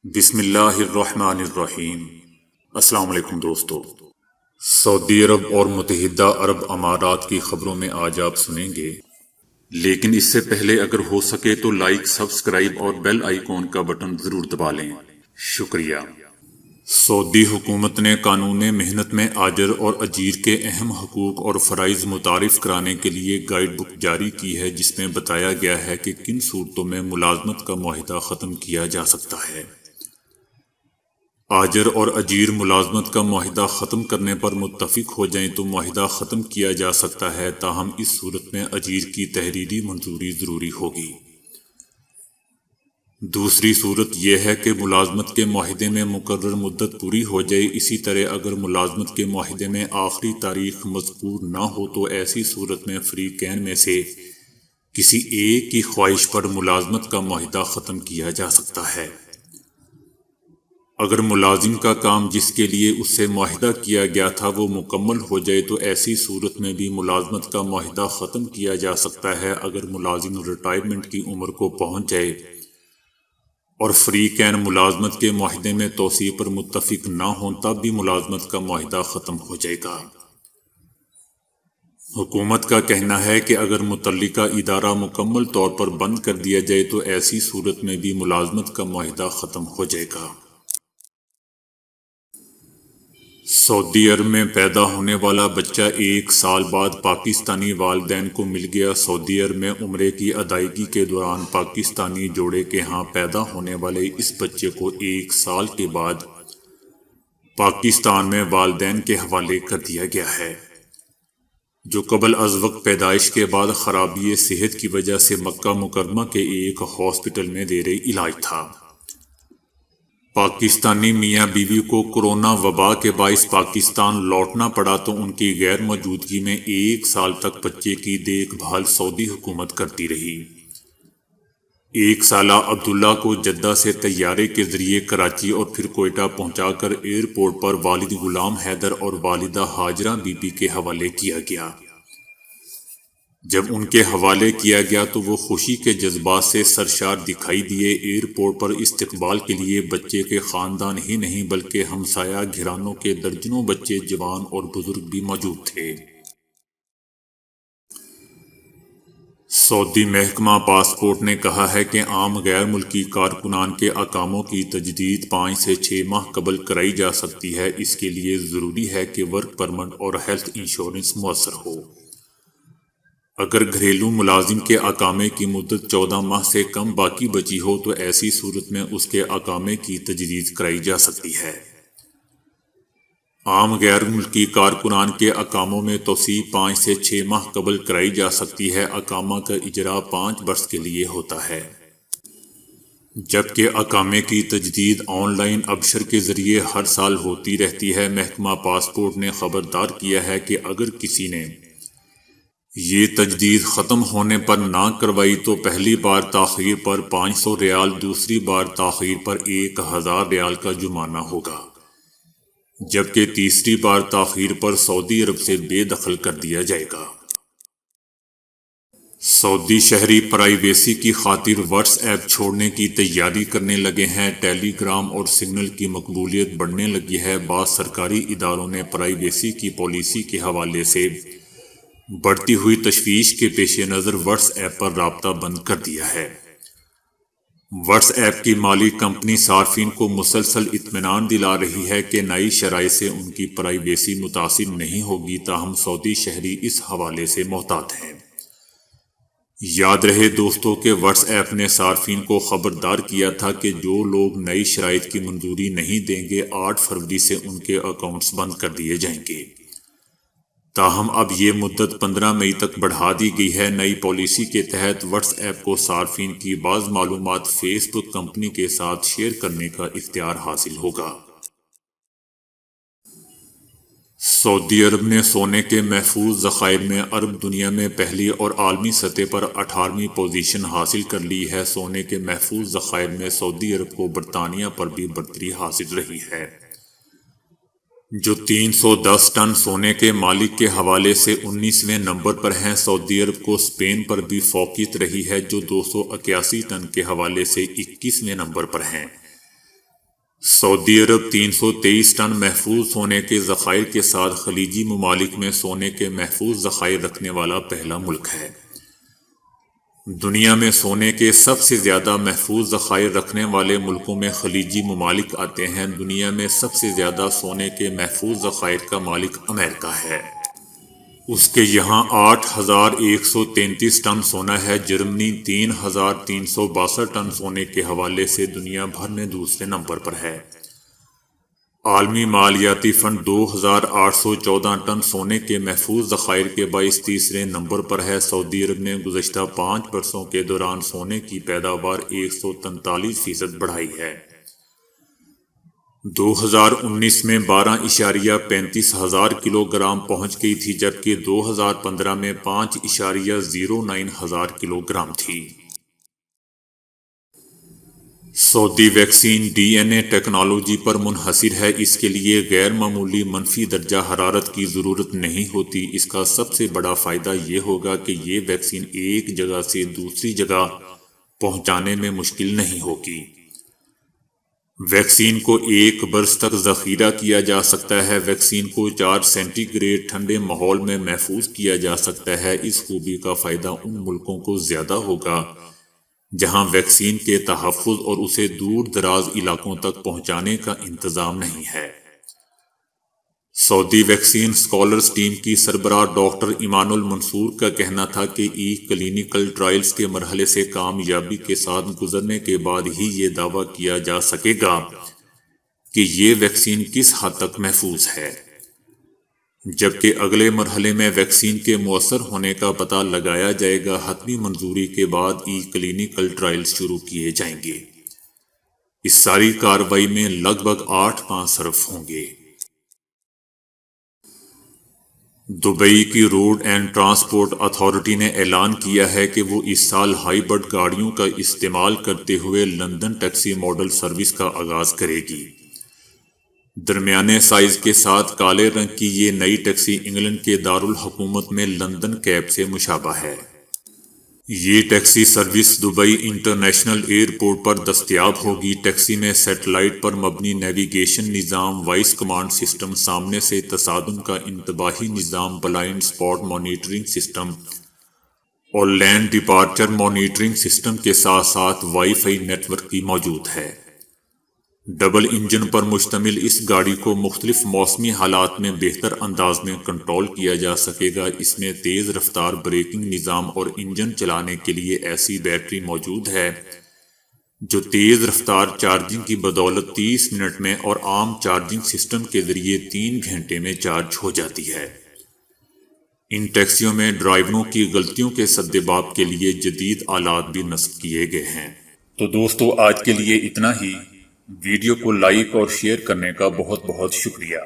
بسم اللہ الرحمن الرحیم۔ السلام علیکم دوستو۔ سعودی عرب اور متحدہ عرب امارات کی خبروں میں آج آپ سنیں گے، لیکن اس سے پہلے اگر ہو سکے تو لائک، سبسکرائب اور بیل آئیکن کا بٹن ضرور دبا لیں۔ شکریہ۔ سعودی حکومت نے قانون محنت میں آجر اور اجیر کے اہم حقوق اور فرائض متعارف کرانے کے لیے گائیڈ بک جاری کی ہے، جس میں بتایا گیا ہے کہ کن صورتوں میں ملازمت کا معاہدہ ختم کیا جا سکتا ہے۔ آجر اور اجیر ملازمت کا معاہدہ ختم کرنے پر متفق ہو جائیں تو معاہدہ ختم کیا جا سکتا ہے، تاہم اس صورت میں اجیر کی تحریری منظوری ضروری ہوگی۔ دوسری صورت یہ ہے کہ ملازمت کے معاہدے میں مقرر مدت پوری ہو جائے۔ اسی طرح اگر ملازمت کے معاہدے میں آخری تاریخ مذکور نہ ہو تو ایسی صورت میں فریقین میں سے کسی ایک کی خواہش پر ملازمت کا معاہدہ ختم کیا جا سکتا ہے۔ اگر ملازم کا کام جس کے لیے اس سے معاہدہ کیا گیا تھا وہ مکمل ہو جائے تو ایسی صورت میں بھی ملازمت کا معاہدہ ختم کیا جا سکتا ہے۔ اگر ملازم ریٹائرمنٹ کی عمر کو پہنچ جائے اور فریقین ملازمت کے معاہدے میں توسیع پر متفق نہ ہوں تب بھی ملازمت کا معاہدہ ختم ہو جائے گا۔ حکومت کا کہنا ہے کہ اگر متعلقہ ادارہ مکمل طور پر بند کر دیا جائے تو ایسی صورت میں بھی ملازمت کا معاہدہ ختم ہو جائے گا۔ سعودی عرب میں پیدا ہونے والا بچہ 1 سال بعد پاکستانی والدین کو مل گیا۔ سعودی عرب میں عمرے کی ادائیگی کے دوران پاکستانی جوڑے کے ہاں پیدا ہونے والے اس بچے کو 1 سال کے بعد پاکستان میں والدین کے حوالے کر دیا گیا ہے، جو قبل از وقت پیدائش کے بعد خرابی صحت کی وجہ سے مکہ مکرمہ کے ایک ہاسپٹل میں زیر علاج تھا۔ پاکستانی میاں بیوی کو کورونا وبا کے باعث پاکستان لوٹنا پڑا تو ان کی غیر موجودگی میں 1 سال تک بچے کی دیکھ بھال سعودی حکومت کرتی رہی۔ 1 سالہ عبداللہ کو جدہ سے طیارے کے ذریعے کراچی اور پھر کوئٹہ پہنچا کر ایئرپورٹ پر والد غلام حیدر اور والدہ ہاجرہ بی بی کے حوالے کیا گیا۔ جب ان کے حوالے کیا گیا تو وہ خوشی کے جذبات سے سرشار دکھائی دیے۔ ایئرپورٹ پر استقبال کے لیے بچے کے خاندان ہی نہیں بلکہ ہمسایہ گھرانوں کے درجنوں بچے، جوان اور بزرگ بھی موجود تھے۔ سعودی محکمہ پاسپورٹ نے کہا ہے کہ عام غیر ملکی کارکنان کے اقاموں کی تجدید 5 سے 6 ماہ قبل کرائی جا سکتی ہے۔ اس کے لیے ضروری ہے کہ ورک پرمٹ اور ہیلتھ انشورنس میسر ہو۔ اگر گھریلو ملازم کے اقامے کی مدت 14 ماہ سے کم باقی بچی ہو تو ایسی صورت میں اس کے اقامے کی تجدید کرائی جا سکتی ہے۔ عام غیر ملکی کارکنان کے اقاموں میں توسیع 5 سے 6 ماہ قبل کرائی جا سکتی ہے۔ اقامہ کا اجراء 5 برس کے لیے ہوتا ہے، جبکہ اقامے کی تجدید آن لائن ابشر کے ذریعے ہر سال ہوتی رہتی ہے۔ محکمہ پاسپورٹ نے خبردار کیا ہے کہ اگر کسی نے یہ تجدید ختم ہونے پر نہ کروائی تو پہلی بار تاخیر پر 500 ریال، دوسری بار تاخیر پر 1000 ریال کا جرمانہ ہوگا، جبکہ تیسری بار تاخیر پر سعودی عرب سے بے دخل کر دیا جائے گا۔ سعودی شہری پرائیویسی کی خاطر واٹس ایپ چھوڑنے کی تیاری کرنے لگے ہیں۔ ٹیلی گرام اور سگنل کی مقبولیت بڑھنے لگی ہے۔ بعض سرکاری اداروں نے پرائیویسی کی پالیسی کے حوالے سے بڑھتی ہوئی تشویش کے پیش نظر واٹس ایپ پر رابطہ بند کر دیا ہے۔ واٹس ایپ کی مالک کمپنی صارفین کو مسلسل اطمینان دلا رہی ہے کہ نئی شرائط سے ان کی پرائیویسی متاثر نہیں ہوگی، تاہم سعودی شہری اس حوالے سے محتاط ہیں۔ یاد رہے دوستو کہ واٹس ایپ نے صارفین کو خبردار کیا تھا کہ جو لوگ نئی شرائط کی منظوری نہیں دیں گے 8 فروری سے ان کے اکاؤنٹس بند کر دیے جائیں گے۔ تاہم اب یہ مدت 15 مئی تک بڑھا دی گئی ہے۔ نئی پالیسی کے تحت واٹس ایپ کو صارفین کی بعض معلومات فیس بک کمپنی کے ساتھ شیئر کرنے کا اختیار حاصل ہوگا۔ سعودی عرب نے سونے کے محفوظ ذخائر میں عرب دنیا میں پہلی اور عالمی سطح پر 18ویں پوزیشن حاصل کر لی ہے۔ سونے کے محفوظ ذخائر میں سعودی عرب کو برطانیہ پر بھی برتری حاصل رہی ہے، جو 310 ٹن سونے کے مالک کے حوالے سے 19ویں نمبر پر ہیں۔ سعودی عرب کو اسپین پر بھی فوقیت رہی ہے، جو 281 ٹن کے حوالے سے 21ویں نمبر پر ہیں۔ سعودی عرب 323 ٹن محفوظ سونے کے ذخائر کے ساتھ خلیجی ممالک میں سونے کے محفوظ ذخائر رکھنے والا پہلا ملک ہے۔ دنیا میں سونے کے سب سے زیادہ محفوظ ذخائر رکھنے والے ملکوں میں خلیجی ممالک آتے ہیں۔ دنیا میں سب سے زیادہ سونے کے محفوظ ذخائر کا مالک امریکہ ہے۔ اس کے یہاں 8,133 ٹن سونا ہے۔ جرمنی 3,362 ٹن سونے کے حوالے سے دنیا بھر میں دوسرے نمبر پر ہے۔ عالمی مالیاتی فنڈ 2,814 ٹن سونے کے محفوظ ذخائر کے باعث تیسرے نمبر پر ہے۔ سعودی عرب نے گزشتہ 5 برسوں کے دوران سونے کی پیداوار 143% بڑھائی ہے۔ 2019 میں 12.35 ہزار کلو گرام پہنچ گئی تھی، جبکہ 2015 میں 5.09 ہزار کلو گرام تھی۔ سعودی vaccine D N a technology پر منحصر ہے۔ اس کے لیے غیر معمولی منفی درجہ حرارت کی ضرورت نہیں ہوتی۔ اس کا سب سے بڑا فائدہ یہ ہوگا کہ یہ ویکسین ایک جگہ سے دوسری جگہ پہنچانے میں مشکل نہیں ہوگی۔ ویکسین کو 1 برس تک ذخیرہ کیا جا سکتا ہے۔ ویکسین کو 4 سینٹی گریڈ ٹھنڈے ماحول میں محفوظ کیا جا سکتا ہے۔ اس خوبی کا فائدہ ان ملکوں کو زیادہ ہوگا جہاں ویکسین کے تحفظ اور اسے دور دراز علاقوں تک پہنچانے کا انتظام نہیں ہے۔ سعودی ویکسین اسکالرز ٹیم کی سربراہ ڈاکٹر ایمان المنصور کا کہنا تھا کہ کلینیکل ٹرائلز کے مرحلے سے کامیابی کے ساتھ گزرنے کے بعد ہی یہ دعویٰ کیا جا سکے گا کہ یہ ویکسین کس حد تک محفوظ ہے، جبکہ اگلے مرحلے میں ویکسین کے مؤثر ہونے کا پتہ لگایا جائے گا۔ حتمی منظوری کے بعد کلینیکل ٹرائلز شروع کیے جائیں گے۔ اس ساری کارروائی میں لگ بھگ 8 ماہ صرف ہوں گے۔ دبئی کی روڈ اینڈ ٹرانسپورٹ اتھارٹی نے اعلان کیا ہے کہ وہ اس سال ہائبرڈ گاڑیوں کا استعمال کرتے ہوئے لندن ٹیکسی ماڈل سروس کا آغاز کرے گی۔ درمیانے سائز کے ساتھ کالے رنگ کی یہ نئی ٹیکسی انگلینڈ کے دارالحکومت میں لندن کیب سے مشابہ ہے۔ یہ taxi service Dubai international airport پر دستیاب ہوگی۔ ٹیکسی میں سیٹلائٹ پر مبنی نیویگیشن نظام، وائس کمانڈ سسٹم، سامنے سے تصادم کا انتباہی نظام، بلائنڈ اسپاٹ مانیٹرنگ سسٹم اور لین ڈپارچر مانیٹرنگ سسٹم کے ساتھ ساتھ وائی فائی نیٹ ورک بھی موجود ہے۔ ڈبل انجن پر مشتمل اس گاڑی کو مختلف موسمی حالات میں بہتر انداز میں کنٹرول کیا جا سکے گا۔ اس میں تیز رفتار بریکنگ نظام اور انجن چلانے کے لیے ایسی بیٹری موجود ہے جو تیز رفتار چارجنگ کی بدولت 30 منٹ میں اور عام چارجنگ سسٹم کے ذریعے 3 گھنٹے میں چارج ہو جاتی ہے۔ ان ٹیکسیوں میں ڈرائیوروں کی غلطیوں کے سدباب کے لیے جدید آلات بھی نصب کیے گئے ہیں۔ تو دوستو، آج کے لیے اتنا ہی۔ ویڈیو کو لائک اور شیئر کرنے کا بہت بہت شکریہ۔